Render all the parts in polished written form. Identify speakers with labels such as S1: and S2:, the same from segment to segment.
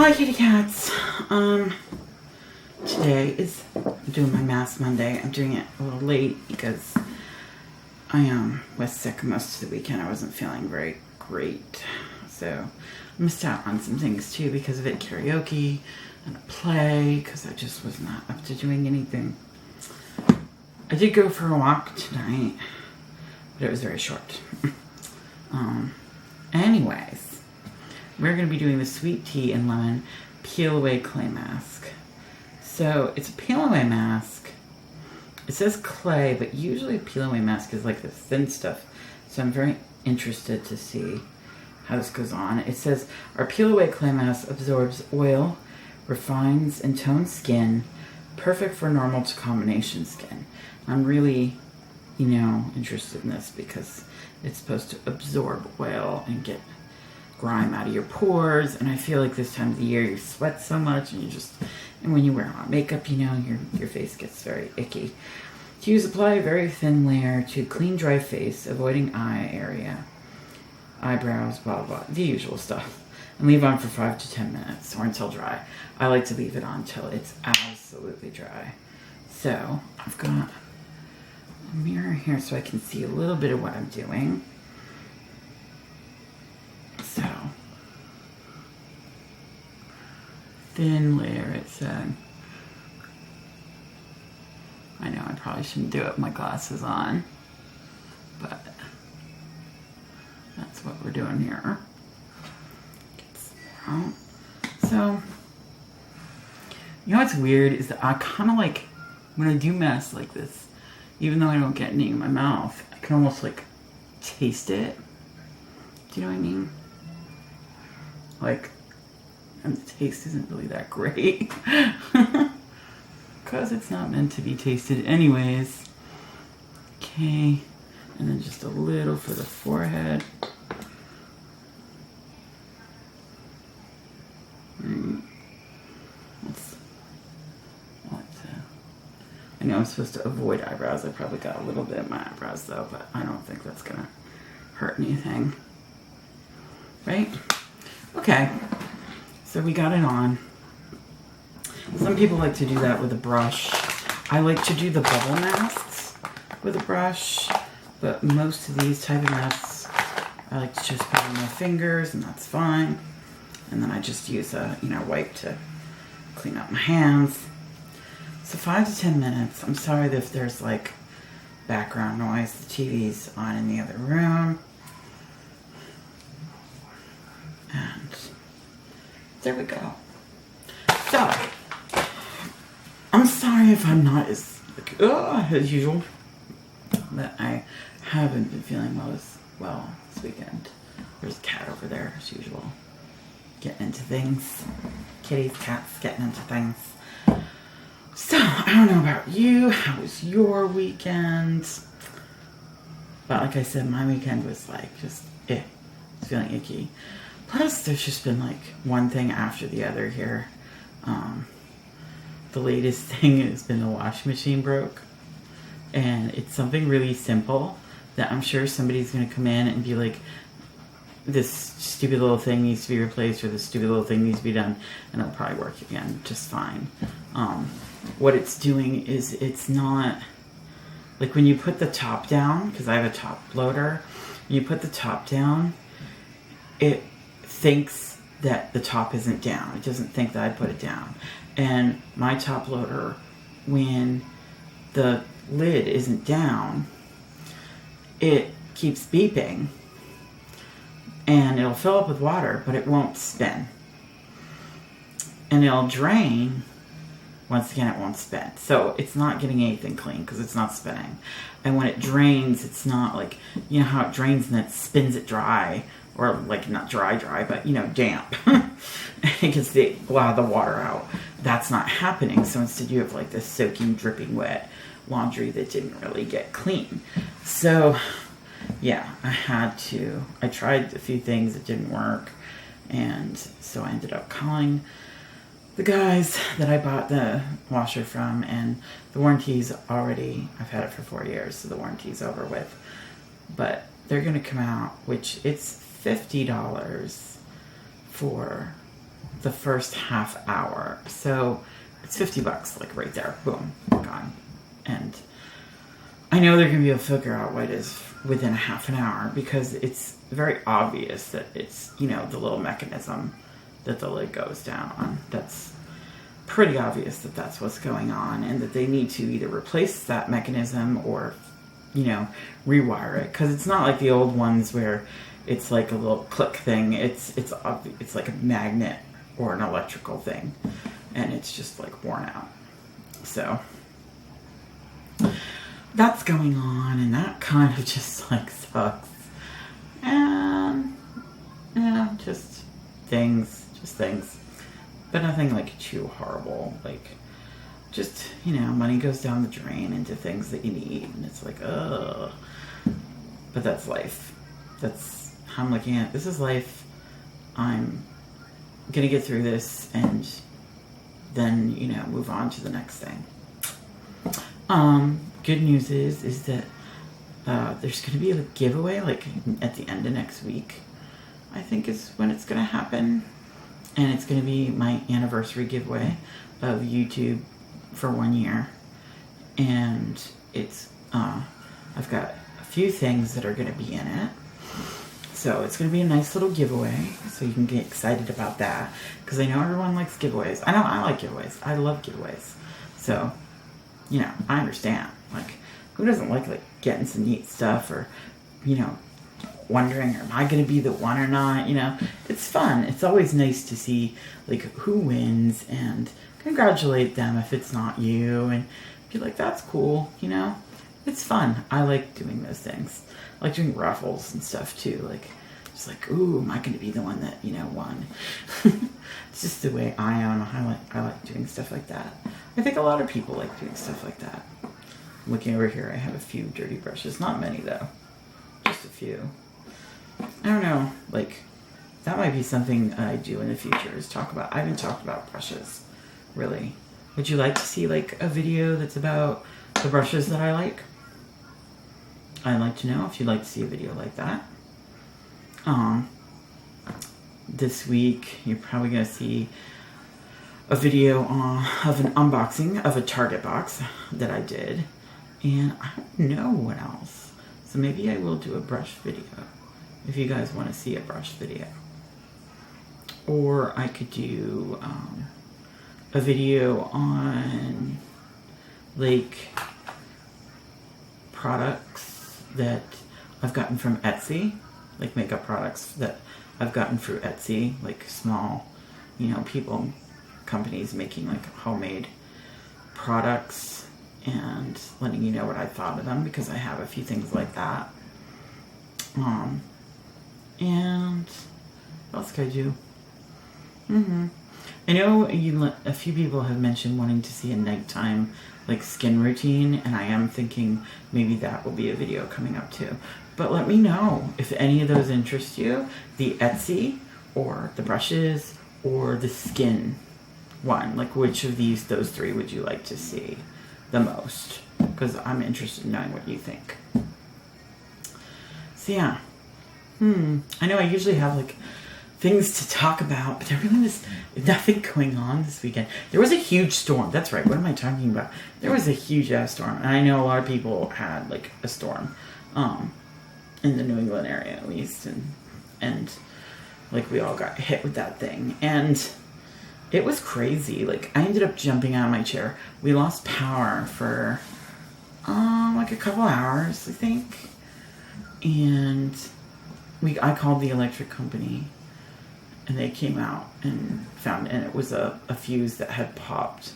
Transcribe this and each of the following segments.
S1: Hi kitty cats. Today is doing my mask Monday. I'm doing it a little late because I was sick most of the weekend. I wasn't feeling very great. So I missed out on some things too because of it, karaoke and a play, because I just was not up to doing anything. I did go for a walk tonight, but it was very short. Anyways, we're going to be doing the Sweet Tea and Lemon Peel Away Clay Mask. So it's a peel away mask. It says clay, but usually a peel away mask is like the thin stuff. So I'm very interested to see how this goes on. It says our peel away clay mask absorbs oil, refines and tones skin, perfect for normal to combination skin. I'm really, interested in this because it's supposed to absorb oil and get grime out of your pores, and I feel like this time of the year you sweat so much and when you wear hot makeup, your face gets very icky. To use, apply a very thin layer to clean dry face, avoiding eye area, eyebrows, blah blah blah, the usual stuff, and leave on for 5 to 10 minutes or until dry. I like to leave it on until it's absolutely dry. So I've got a mirror here so I can see a little bit of what I'm doing. So, thin layer, it said. I know I probably shouldn't do it with my glasses on, but that's what we're doing here. So, what's weird is that I kind of like, when I do masks like this, even though I don't get any in my mouth, I can almost like taste it. Do you know what I mean? Like, and the taste isn't really that great. Because it's not meant to be tasted anyways. Okay. And then just a little for the forehead. I know I'm supposed to avoid eyebrows. I probably got a little bit in my eyebrows though, but I don't think that's gonna hurt anything. Right? Okay. So we got it on. Some people like to do that with a brush. I like to do the bubble masks with a brush, but most of these type of masks, I like to just put on my fingers, and that's fine. And then I just use a, wipe to clean up my hands. So 5 to 10 minutes. I'm sorry if there's like background noise. The TV's on in the other room. And there we go. So, I'm sorry if I'm not as usual, but I haven't been feeling well this weekend. There's a cat over there as usual, getting into things. Kitties, cats, getting into things. So, I don't know about you. How was your weekend? But like I said, my weekend was like just, I was feeling icky. Plus, there's just been like one thing after the other here. The latest thing has been the washing machine broke. And it's something really simple that I'm sure somebody's going to come in and be like, this stupid little thing needs to be replaced, or this stupid little thing needs to be done, and it'll probably work again just fine. What it's doing is it's not, like when you put the top down, because I have a top loader, when you put the top down, it thinks that the top isn't down. It doesn't think that I put it down. And my top loader, when the lid isn't down, it keeps beeping and it'll fill up with water, but it won't spin. And it'll drain once again, it won't spin. So it's not getting anything clean because it's not spinning. And when it drains, it's not like, you know how it drains and it spins it dry, or like not dry, but, you know, damp. And it gets a lot of the water out. That's not happening. So instead you have like this soaking, dripping wet laundry that didn't really get clean. So yeah, I tried a few things that didn't work. And so I ended up calling the guys that I bought the washer from, and the warranty's already, I've had it for 4 years, so the warranty's over with. But they're going to come out, which it's $50 for the first half hour. So it's $50, like right there. Boom, gone. And I know they're going to be able to figure out what it is within a half an hour, because it's very obvious that it's, you know, the little mechanism that the lid goes down on. That's pretty obvious that that's what's going on, and that they need to either replace that mechanism or, you know, rewire it. Because it's not like the old ones where it's like a little click thing. It's like a magnet or an electrical thing, and it's just like worn out. So that's going on, and that kind of just like sucks. And yeah, just things, but nothing like too horrible. Like, just, you know, money goes down the drain into things that you need, and it's like, ugh. But that's life. That's how I'm looking at it. This is life. I'm gonna get through this, and then, you know, move on to the next thing. Good news is that there's gonna be a giveaway like at the end of next week, I think is when it's gonna happen. And it's going to be my anniversary giveaway of YouTube for 1 year. And it's, I've got a few things that are going to be in it. So it's going to be a nice little giveaway. So you can get excited about that. Because I know everyone likes giveaways. I know I like giveaways. I love giveaways. So, you know, I understand. Like, who doesn't like getting some neat stuff, or, you know, wondering, am I going to be the one or not? You know, it's fun. It's always nice to see like who wins and congratulate them if it's not you, and be like, that's cool. You know, it's fun. I like doing those things. I like doing raffles and stuff too. Like, it's like, ooh, am I going to be the one that, you know, won? It's just the way I am. I like doing stuff like that. I think a lot of people like doing stuff like that. Looking over here, I have a few dirty brushes. Not many though, just a few. I don't know, like, that might be something I do in the future, is talk about, I haven't talked about brushes, really. Would you like to see, like, a video that's about the brushes that I like? I'd like to know if you'd like to see a video like that. This week, you're probably going to see a video of an unboxing of a Target box that I did. And I don't know what else. So maybe I will do a brush video, if you guys want to see a brush video. Or I could do a video on like products that I've gotten from Etsy, like makeup products that I've gotten through Etsy, like small, you know, companies making like homemade products, and letting you know what I thought of them, because I have a few things like that. And what else could I do? I know a few people have mentioned wanting to see a nighttime like skin routine, and I am thinking maybe that will be a video coming up too. But let me know if any of those interest you, the Etsy or the brushes or the skin one. Like, which of those three would you like to see the most? Because I'm interested in knowing what you think. So yeah. I know I usually have like things to talk about, but there really was nothing going on this weekend. There was a huge storm. That's right. What am I talking about? There was a huge ass storm. And I know a lot of people had like a storm in the New England area at least. And like we all got hit with that thing. And it was crazy. Like, I ended up jumping out of my chair. We lost power for like a couple hours, I think. And I called the electric company, and they came out and found, and it was a fuse that had popped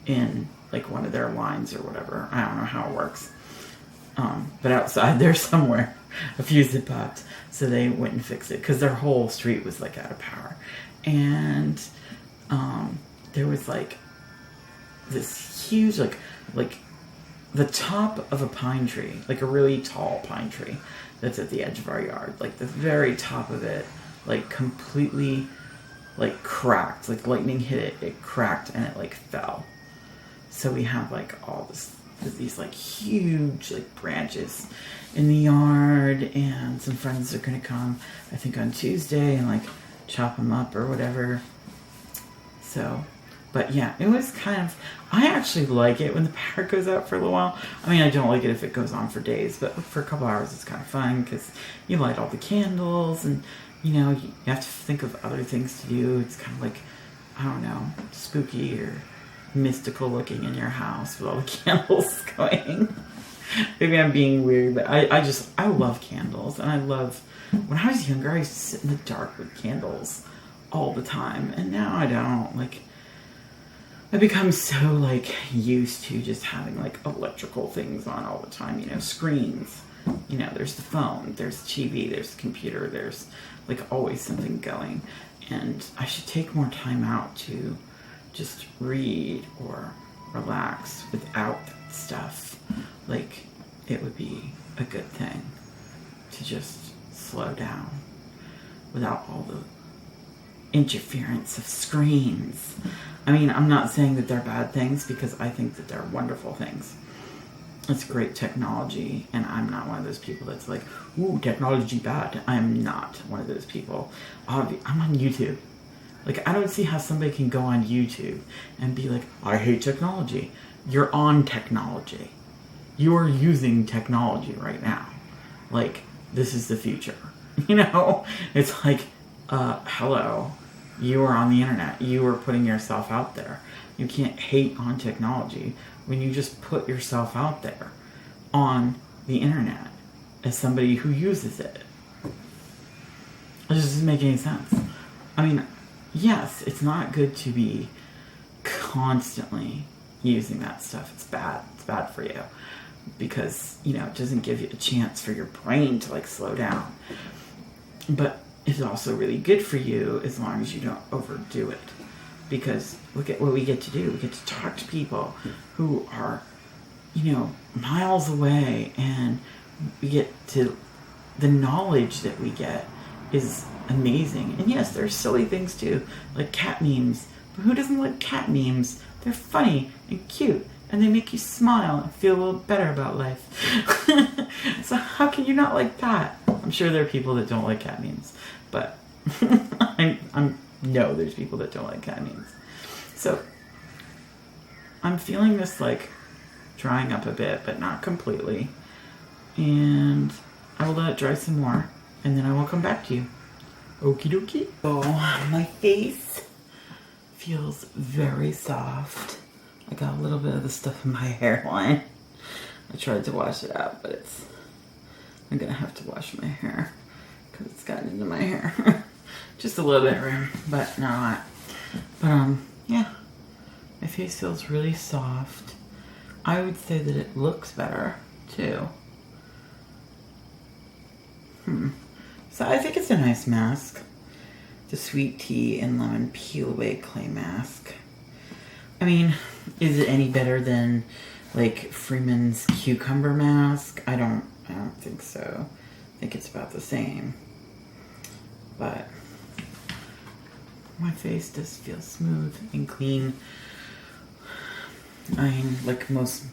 S1: in like one of their lines or whatever. I don't know how it works. But outside there somewhere, a fuse had popped. So they went and fixed it because their whole street was like out of power. And there was like this huge, like the top of a pine tree, like a really tall pine tree that's at the edge of our yard. Like the very top of it, like completely like cracked, like lightning hit it, it cracked and it like fell. So we have like all these like huge like branches in the yard, and some friends are gonna come, I think on Tuesday, and like chop them up or whatever. So, but yeah, it was kind of, I actually like it when the power goes out for a little while. I mean, I don't like it if it goes on for days, but for a couple hours it's kind of fun because you light all the candles and, you know, you have to think of other things to do. It's kind of like, I don't know, spooky or mystical looking in your house with all the candles going. Maybe I'm being weird, but I love candles. And I love, when I was younger, I used to sit in the dark with candles all the time. And now I don't. Like, I become so like used to just having like electrical things on all the time, you know, screens. You know, there's the phone, there's the TV, there's the computer, there's like always something going. And I should take more time out to just read or relax without that stuff. Like, it would be a good thing to just slow down without all the interference of screens. I mean, I'm not saying that they're bad things, because I think that they're wonderful things. It's great technology, and I'm not one of those people that's like, ooh, technology bad. I'm not one of those people. I'm on YouTube. Like, I don't see how somebody can go on YouTube and be like, I hate technology. You're on technology. You are using technology right now. Like, this is the future. You know? It's like, hello. You are on the internet. You are putting yourself out there. You can't hate on technology when you just put yourself out there on the internet as somebody who uses it. It just doesn't make any sense. I mean, yes, it's not good to be constantly using that stuff. It's bad. It's bad for you. Because, you know, it doesn't give you a chance for your brain to, like, slow down. But it's also really good for you as long as you don't overdo it. Because look at what we get to do. We get to talk to people who are, you know, miles away. And we get to, the knowledge that we get is amazing. And yes, there's silly things too, like cat memes. But who doesn't like cat memes? They're funny and cute, and they make you smile and feel a little better about life. So how can you not like that? I'm sure there are people that don't like cat memes, but I'm no, there's people that don't like cat memes. So I'm feeling this like drying up a bit, but not completely. And I will let it dry some more, and then I will come back to you. Okie dokie. Oh, my face feels very soft. I got a little bit of the stuff in my hairline. I tried to wash it out, but I'm gonna have to wash my hair because it's gotten into my hair. Just a little bit, but not a lot. But yeah, my face feels really soft. I would say that it looks better too. So I think it's a nice mask. The sweet tea and lemon peel away clay mask. I mean, is it any better than like Freeman's cucumber mask? I don't think so. I think it's about the same. But my face does feel smooth and clean. I mean, like most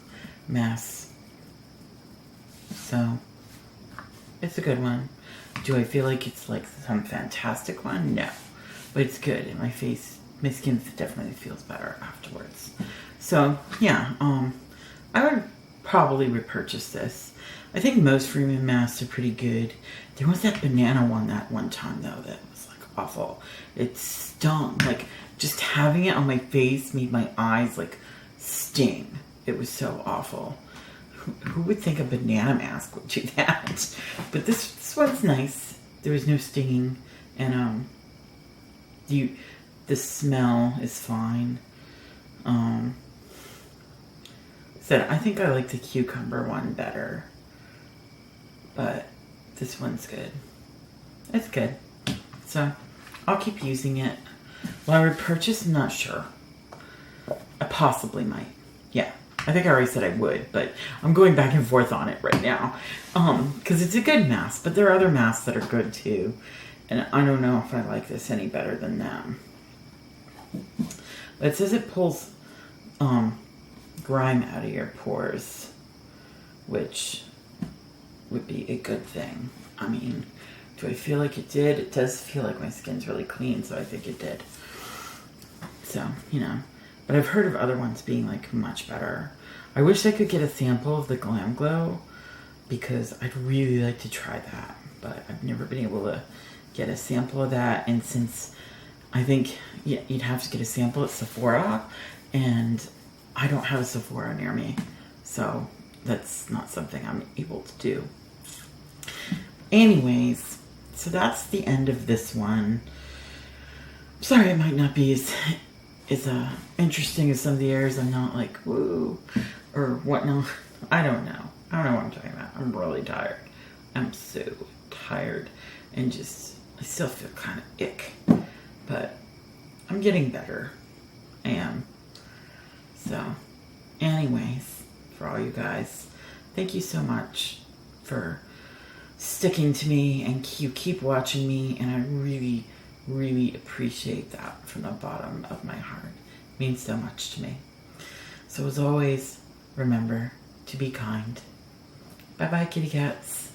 S1: masks. So it's a good one. Do I feel like it's like some fantastic one? No. But it's good, and my skin definitely feels better afterwards. So, yeah, I would probably repurchase this. I think most Freeman masks are pretty good. There was that banana one that one time, though, that was, like, awful. It stung. Like, just having it on my face made my eyes, like, sting. It was so awful. Who would think a banana mask would do that? But this one's nice. There was no stinging, and the smell is fine. said, I think I like the cucumber one better. But this one's good. It's good. So I'll keep using it. Will I repurchase? I'm not sure. I possibly might. Yeah. I think I already said I would, but I'm going back and forth on it right now. Because it's a good mask, but there are other masks that are good too. And I don't know if I like this any better than them. But it says it pulls grime out of your pores, which would be a good thing. I mean, do I feel like it did? It does feel like my skin's really clean, so I think it did. So, you know. But I've heard of other ones being like much better. I wish I could get a sample of the Glam Glow because I'd really like to try that. But I've never been able to get a sample of that. And since I think you'd have to get a sample at Sephora, and I don't have a Sephora near me. So that's not something I'm able to do. Anyways, so that's the end of this one. Sorry it might not be as interesting as some of the areas I'm not like, woo, or whatnot. I don't know. I don't know what I'm talking about. I'm really tired. I'm so tired. And just, I still feel kind of ick. But I'm getting better. I am. So, anyways, for all you guys, thank you so much for sticking to me, and you keep watching me, and I really, really appreciate that from the bottom of my heart. It means so much to me. So as always, remember to be kind. Bye bye, kitty cats.